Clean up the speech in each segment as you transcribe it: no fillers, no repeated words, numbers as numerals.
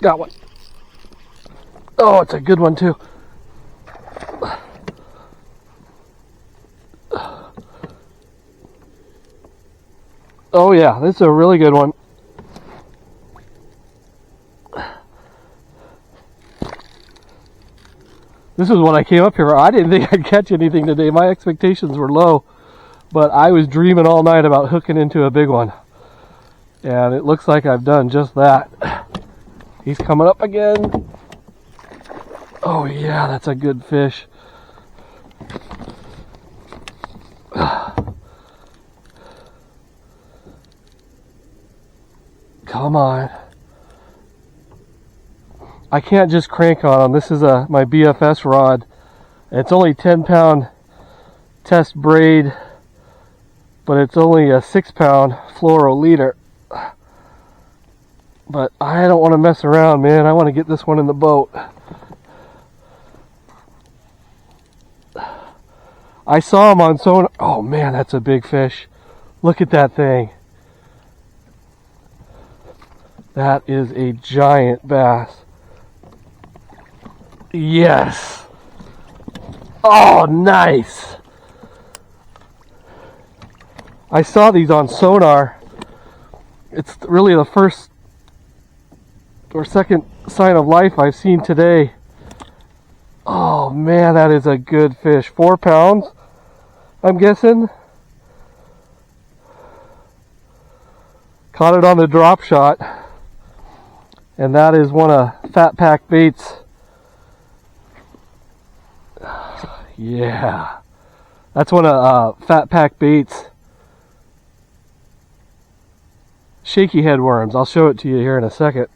Got one. Oh, it's a good one too. Oh yeah, this is a really good one. This is what I came up here. I didn't think I'd catch anything today. My expectations were low, but I was dreaming all night about hooking into a big one. And it looks like I've done just that. He's coming up again. Oh yeah, that's a good fish. Come on. I can't just crank on them. This is my BFS rod. It's only 10-pound test braid, but it's only a 6-pound fluoro leader. But I don't want to mess around, man. I want to get this one in the boat. I saw him on sonar. Oh man, that's a big fish. Look at that thing. That is a giant bass. Yes. Oh, nice. I saw these on sonar. It's really the first or second sign of life I've seen today. Oh man, that is a good fish. 4 pounds, I'm guessing. Caught it on the drop shot. And that is one of Phat Pack baits. Yeah. That's one of Phat Pack baits. Shaky head worms. I'll show it to you here in a second.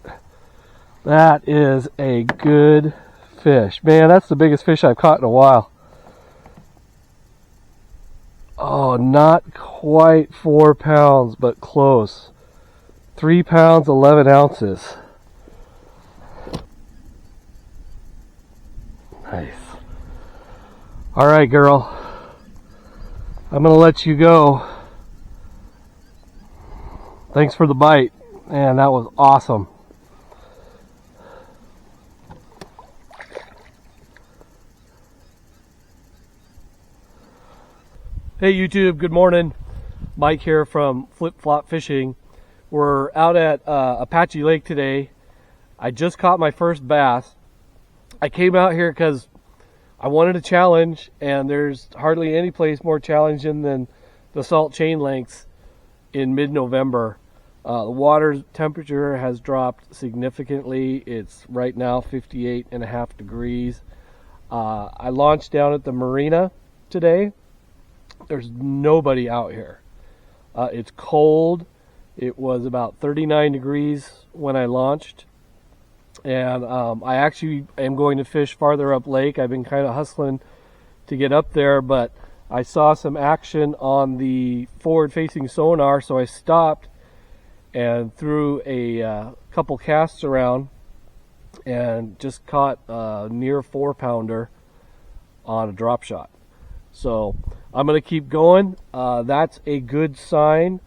That is a good fish. Man, that's the biggest fish I've caught in a while. Oh, not quite 4 pounds, but close. 3 pounds, 11 ounces. Nice. All right, girl. I'm going to let you go. Thanks for the bite. Man, that was awesome. Hey YouTube, good morning. Mike here from Flip Flop Fishing. We're out at Apache Lake today. I just caught my first bass. I came out here because I wanted a challenge, and there's hardly any place more challenging than the salt chain lengths in mid-November. The water temperature has dropped significantly. It's right now 58.5 degrees. I launched down at the marina today. There's nobody out here. It's cold. It was about 39 degrees when I launched. And I actually am going to fish farther up lake. I've been kind of hustling to get up there, but I saw some action on the forward-facing sonar, so I stopped and threw a couple casts around and just caught a near 4-pounder on a drop shot. So I'm going to keep going. That's a good sign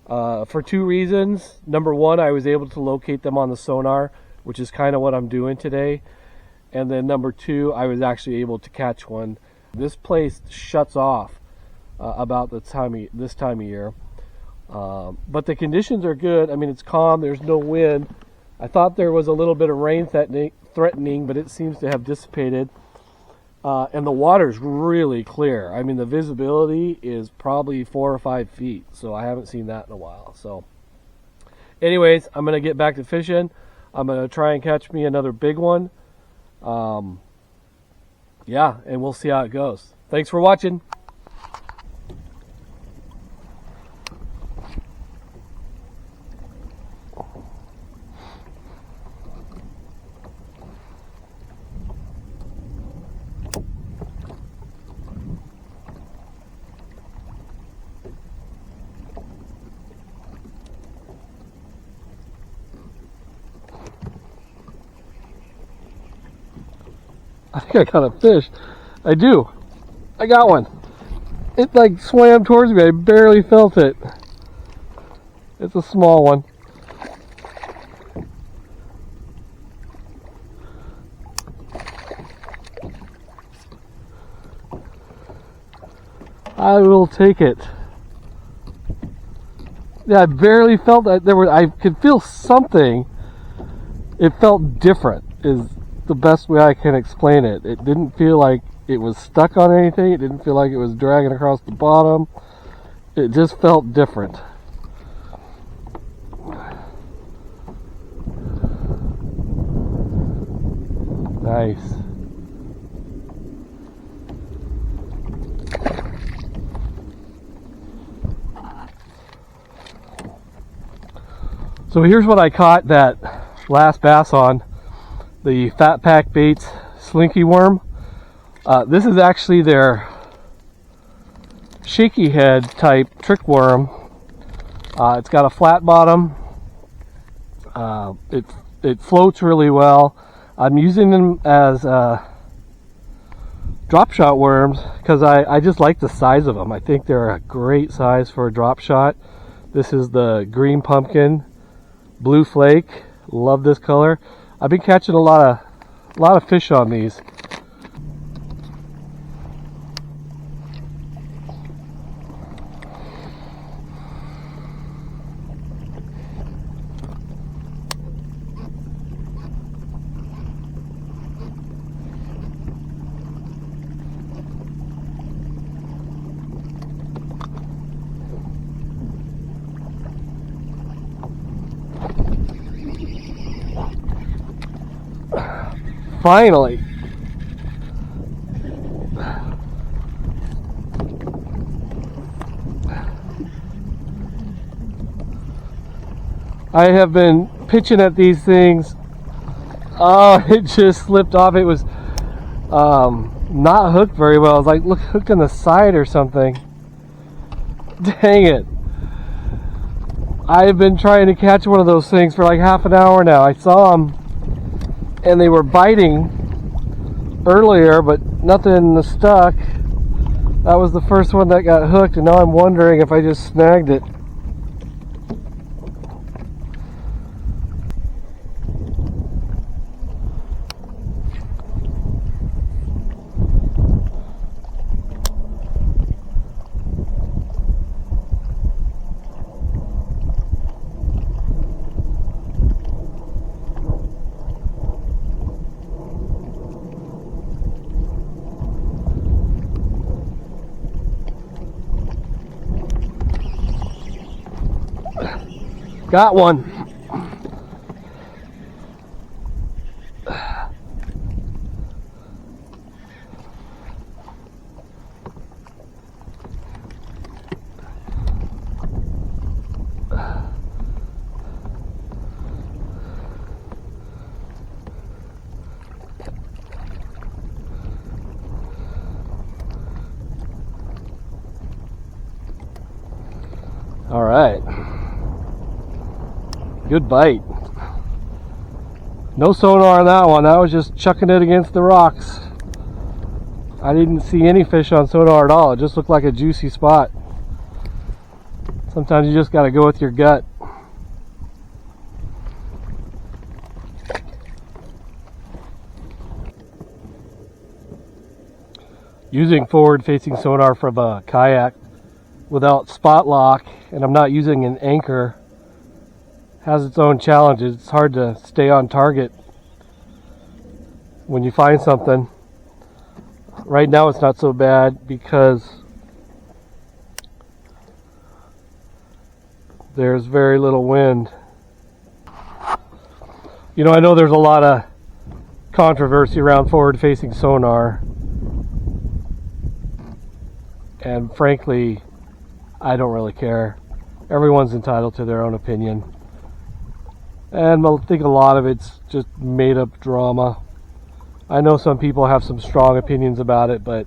for 2 reasons. Number one, I was able to locate them on the sonar, which is kind of what I'm doing today. And then number 2, I was actually able to catch one. This place shuts off about this time of year. But the conditions are good. I mean, it's calm. There's no wind. I thought there was a little bit of rain threatening, but it seems to have dissipated. And the water's really clear. I mean, the visibility is probably 4 or 5 feet. So I haven't seen that in a while. So anyways, I'm going to get back to fishing. I'm going to try and catch me another big one. Yeah, and we'll see how it goes. Thanks for watching. I think I got a fish. I do. I got one. It like swam towards me. I barely felt it. It's a small one. I will take it. Yeah, I barely felt that there was. I could feel something. It felt different. Is the best way I can explain it. It didn't feel like it was stuck on anything. It didn't feel like it was dragging across the bottom. It just felt different. Nice. So here's what I caught that last bass on, the Phat Pack Baits Slinky worm. This is actually their shaky head type trick worm. It's got a flat bottom. It floats really well. I'm using them as drop shot worms because I just like the size of them. I think they're a great size for a drop shot. This is the green pumpkin, blue flake. Love this color. I've been catching a lot of fish on these. Finally. I have been pitching at these things. Oh, it just slipped off. It was not hooked very well. I was like, look, hooked on the side or something. Dang it. I've been trying to catch one of those things for like half an hour now. I saw them and they were biting earlier, but nothing stuck. That was the first one that got hooked, and now I'm wondering if I just snagged it. Got one. All right. Good bite. No sonar on that one. I was just chucking it against the rocks. I didn't see any fish on sonar at all. It just looked like a juicy spot. Sometimes you just got to go with your gut. Using forward-facing sonar from a kayak without spot lock, and I'm not using an anchor, has its own challenges. It's hard to stay on target when you find something. Right now it's not so bad because there's very little wind. You know, I know there's a lot of controversy around forward-facing sonar, and frankly, I don't really care. Everyone's entitled to their own opinion. And I think a lot of it's just made up drama. I know some people have some strong opinions about it, but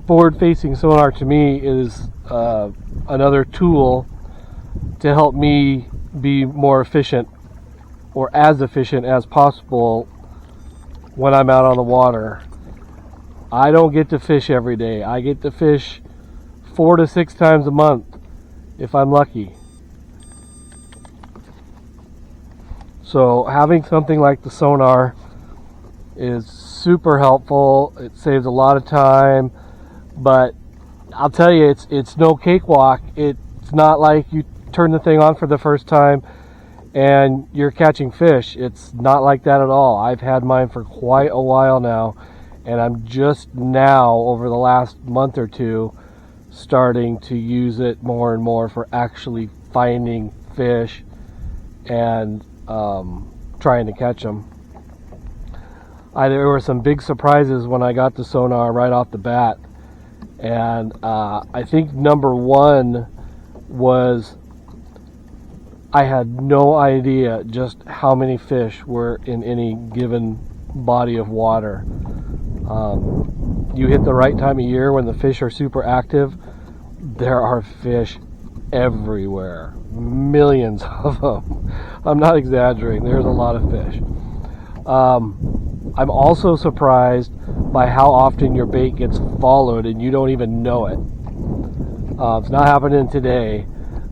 forward-facing sonar to me is another tool to help me be more efficient, or as efficient as possible when I'm out on the water. I don't get to fish every day. I get to fish 4 to 6 times a month if I'm lucky. So having something like the sonar is super helpful. It saves a lot of time, but I'll tell you, it's no cakewalk. It's not like you turn the thing on for the first time and you're catching fish. It's not like that at all. I've had mine for quite a while now, and I'm just now, over the last month or two, starting to use it more and more for actually finding fish and trying to catch them. There were some big surprises when I got the sonar right off the bat, and I think number one was I had no idea just how many fish were in any given body of water. You hit the right time of year when the fish are super active, there are fish everywhere. Millions of them. I'm not exaggerating, there's a lot of fish. I'm also surprised by how often your bait gets followed and you don't even know it. It's not happening today,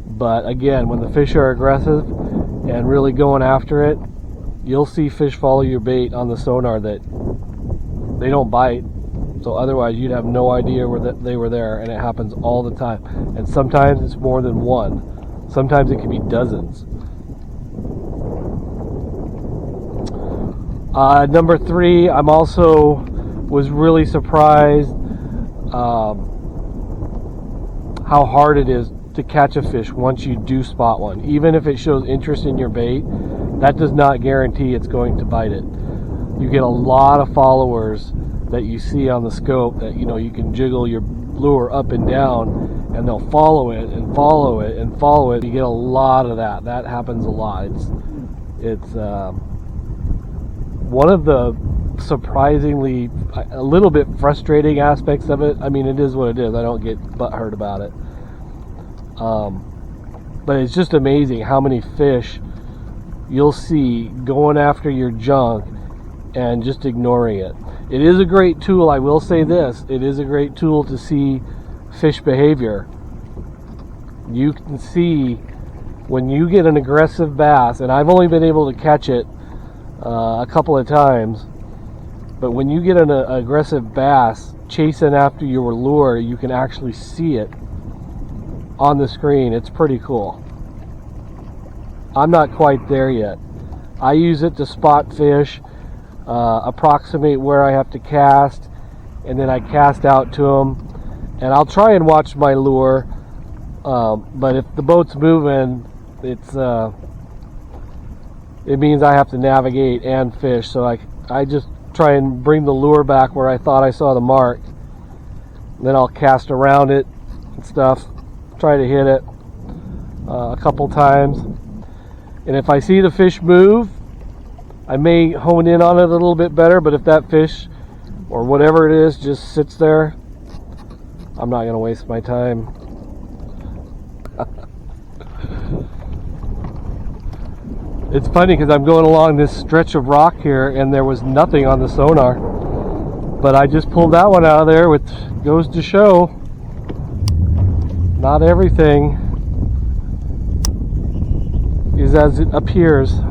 but again, when the fish are aggressive and really going after it, you'll see fish follow your bait on the sonar that they don't bite. So otherwise you'd have no idea they were there, and it happens all the time. And sometimes it's more than one. Sometimes it can be dozens. Number three, I'm also was really surprised how hard it is to catch a fish once you do spot one. Even if it shows interest in your bait, that does not guarantee it's going to bite it. You get a lot of followers that you see on the scope that, you know, you can jiggle your lure up and down and they'll follow it and follow it and follow it. You get a lot of that. That happens a lot. It's one of the surprisingly a little bit frustrating aspects of it. I mean, it is what it is. I don't get butthurt about it. But it's just amazing how many fish you'll see going after your junk and just ignoring it. It is a great tool, I will say this, it is a great tool to see fish behavior. You can see when you get an aggressive bass, and I've only been able to catch it a couple of times, but when you get an aggressive bass chasing after your lure, you can actually see it on the screen. It's pretty cool. I'm not quite there yet. I use it to spot fish, approximate where I have to cast, and then I cast out to them, and I'll try and watch my lure, but if the boat's moving, it means I have to navigate and fish. So I just try and bring the lure back where I thought I saw the mark, and then I'll cast around it and stuff, try to hit it a couple times, and if I see the fish move, I may hone in on it a little bit better. But if that fish or whatever it is just sits there, I'm not going to waste my time. It's funny because I'm going along this stretch of rock here and there was nothing on the sonar, but I just pulled that one out of there, which goes to show not everything is as it appears.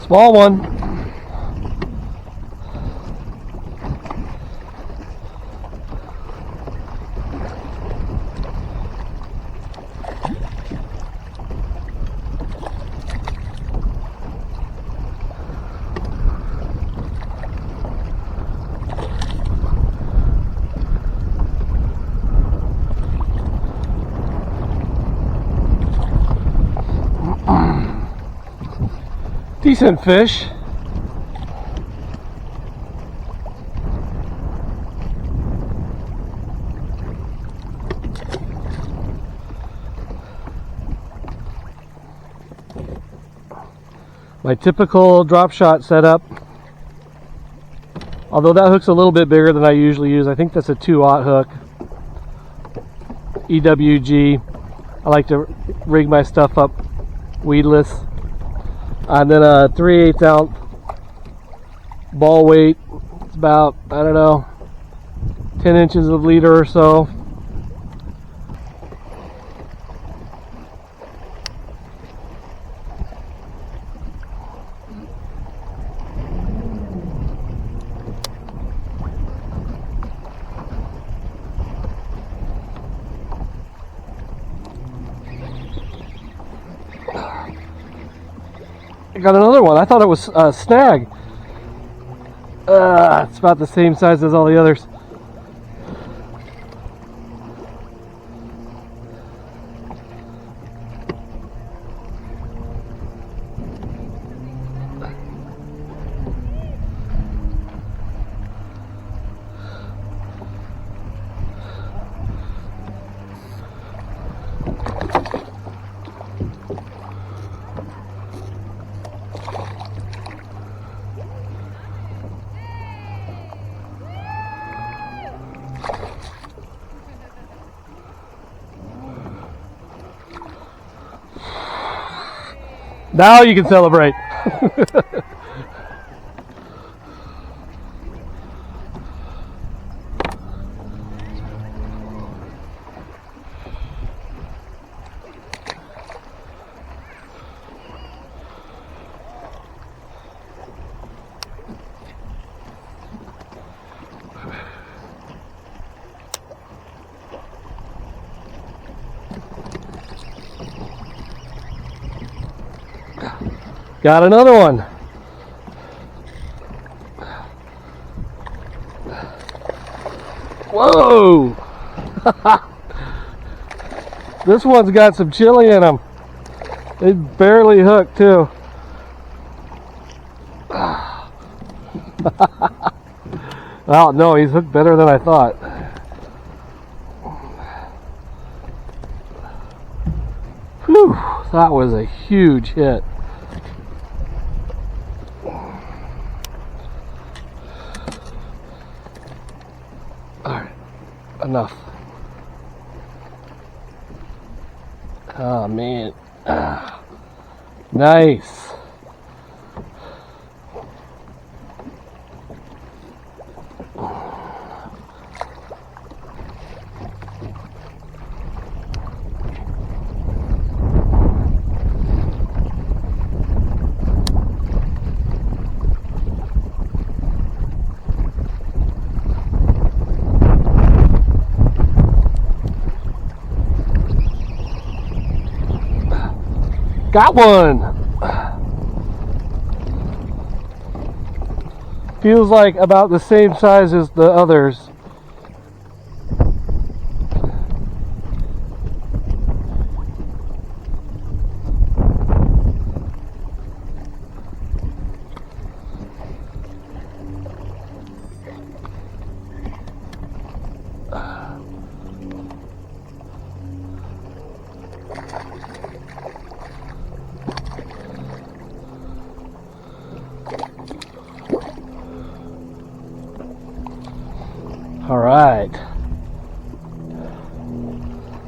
Small one. Decent fish. My typical drop shot setup, although that hook's a little bit bigger than I usually use. I think that's a 2/0 hook, EWG. I like to rig my stuff up weedless. And then a 3/8 ounce ball weight. It's about, I don't know, 10 inches of leader or so. I got another one. I thought it was a snag. It's about the same size as all the others. Now you can celebrate. Got another one. Whoa! This one's got some chili in them. It barely hooked too. Well, no, he's hooked better than I thought. Whew, that was a huge hit. Alright, enough. Oh man. Nice. Got one! Feels like about the same size as the others. All right.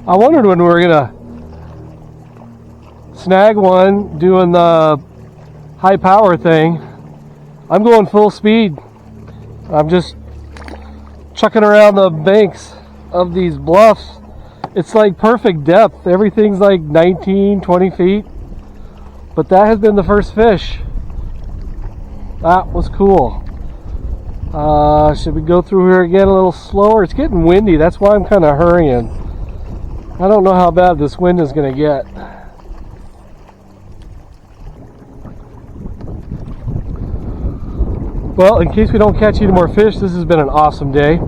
I wondered when we were gonna snag one doing the high power thing. I'm going full speed. I'm just chucking around the banks of these bluffs. It's like perfect depth. Everything's like 19, 20 feet. But that has been the first fish. That was cool. Should we go through here again a little slower? It's getting windy. That's why I'm kind of hurrying. I don't know how bad this wind is going to get. Well, in case we don't catch any more fish, this has been an awesome day.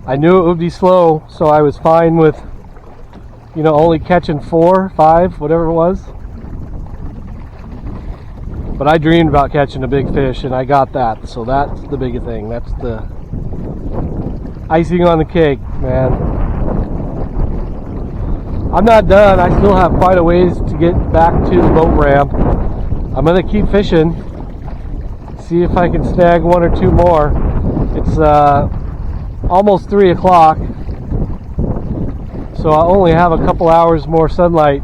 I knew it would be slow, so I was fine with, you know, only catching 4, 5, whatever it was. But I dreamed about catching a big fish, and I got that. So that's the big thing. That's the icing on the cake, man. I'm not done. I still have quite a ways to get back to the boat ramp. I'm going to keep fishing. See if I can snag 1 or 2 more. It's almost 3 o'clock. So I only have a couple hours more sunlight.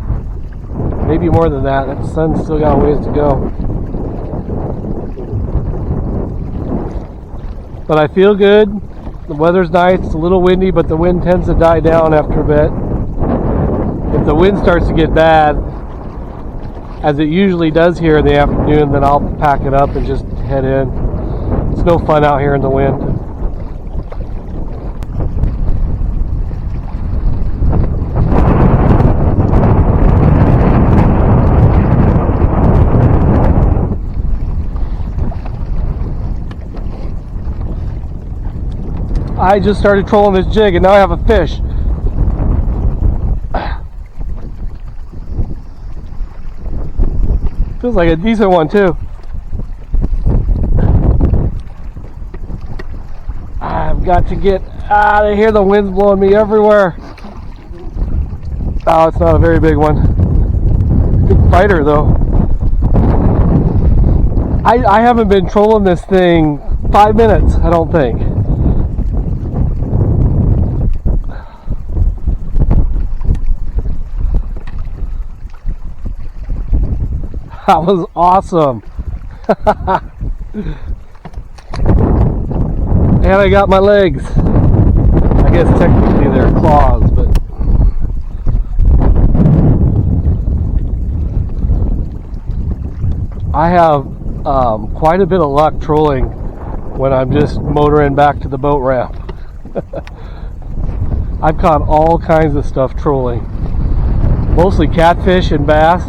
Maybe more than that. The sun's still got a ways to go. But I feel good. The weather's nice. It's a little windy, but the wind tends to die down after a bit. If the wind starts to get bad, as it usually does here in the afternoon, then I'll pack it up and just head in. It's no fun out here in the wind. I just started trolling this jig and now I have a fish. Feels like a decent one too. I've got to get out of here. The wind's blowing me everywhere. Oh, it's not a very big one. Big fighter though. I haven't been trolling this thing 5 minutes, I don't think. That was awesome. And I got my legs. I guess technically they're claws, but I have quite a bit of luck trolling when I'm just motoring back to the boat ramp. I've caught all kinds of stuff trolling. Mostly catfish and bass.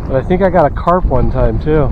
But I think I got a carp one time too.